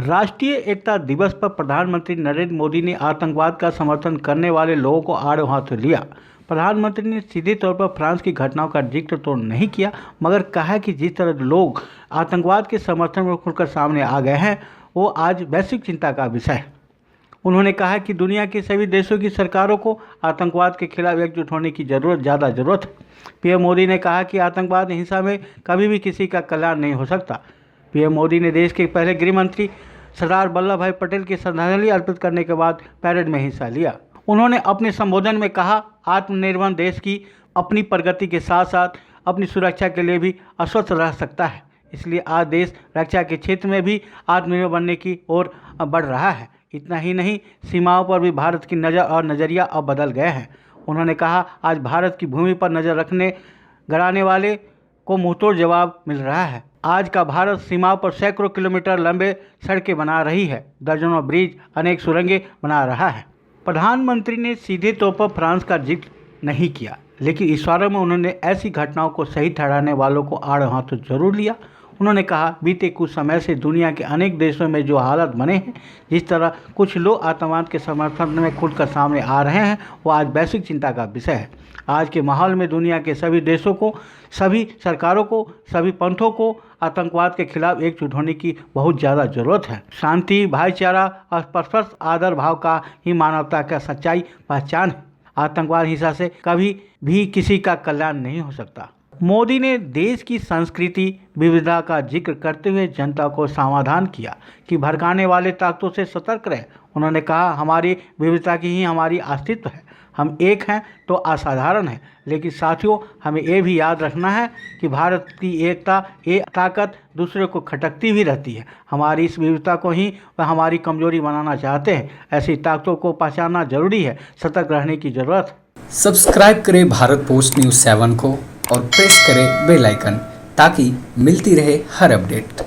राष्ट्रीय एकता दिवस पर प्रधानमंत्री नरेंद्र मोदी ने आतंकवाद का समर्थन करने वाले लोगों को आड़े हाथों लिया। प्रधानमंत्री ने सीधे तौर पर फ्रांस की घटनाओं का जिक्र तो नहीं किया, मगर कहा कि जिस तरह लोग आतंकवाद के समर्थन में खुलकर सामने आ गए हैं, वो आज वैश्विक चिंता का विषय है। उन्होंने कहा कि दुनिया के सभी देशों की सरकारों को आतंकवाद के खिलाफ एकजुट होने की ज़्यादा ज़रूरत है। पीएम मोदी ने कहा कि आतंकवाद हिंसा में कभी भी किसी का कल्याण नहीं हो सकता। पीएम मोदी ने देश के पहले गृह मंत्री सरदार वल्लभ भाई पटेल की श्रद्धांजलि अर्पित करने के बाद पैरेड में हिस्सा लिया। उन्होंने अपने संबोधन में कहा, आत्मनिर्भर देश की अपनी प्रगति के साथ साथ अपनी सुरक्षा के लिए भी आश्वस्त रह सकता है। इसलिए आज देश रक्षा के क्षेत्र में भी आत्मनिर्भर बनने की ओर बढ़ रहा है। इतना ही नहीं, सीमाओं पर भी भारत की नज़र और नज़रिया अब बदल गए हैं। उन्होंने कहा, आज भारत की भूमि पर नज़र रखने गड़ाने वाले को मुंहतोड़ जवाब मिल रहा है। आज का भारत सीमाओं पर सैकड़ों किलोमीटर लंबे सड़कें बना रही है, दर्जनों ब्रिज, अनेक सुरंगें बना रहा है। प्रधानमंत्री ने सीधे तौर पर फ्रांस का जिक्र नहीं किया, लेकिन इशारों में उन्होंने ऐसी घटनाओं को सही ठहराने वालों को आड़े हाथों जरूर लिया। उन्होंने कहा, बीते कुछ समय से दुनिया के अनेक देशों में जो हालात बने हैं, जिस तरह कुछ लोग आतंकवाद के समर्थन में खुलकर सामने आ रहे हैं, वो आज वैश्विक चिंता का विषय है। आज के माहौल में दुनिया के सभी देशों को, सभी सरकारों को, सभी पंथों को आतंकवाद के खिलाफ एकजुट होने की बहुत ज़्यादा ज़रूरत है। शांति, भाईचारा और परस्पर आदर भाव का ही मानवता का सच्चाई पहचान है। आतंकवाद हिंसा से कभी भी किसी का कल्याण नहीं हो सकता। मोदी ने देश की संस्कृति विविधता का जिक्र करते हुए जनता को समाधान किया कि भड़काने वाले ताकतों से सतर्क रहे। उन्होंने कहा, हमारी विविधता की ही हमारी अस्तित्व है। हम एक हैं तो असाधारण है, लेकिन साथियों, हमें ये भी याद रखना है कि भारत की एकता, ये ताकत दूसरे को खटकती भी रहती है। हमारी इस विविधता को ही वह हमारी कमजोरी बनाना चाहते हैं। ऐसी ताकतों को पहचानना जरूरी है, सतर्क रहने की जरूरत है। सब्सक्राइब करें भारत पोस्ट न्यूज़ 7 को और प्रेस करें बेल आइकन ताकि मिलती रहे हर अपडेट।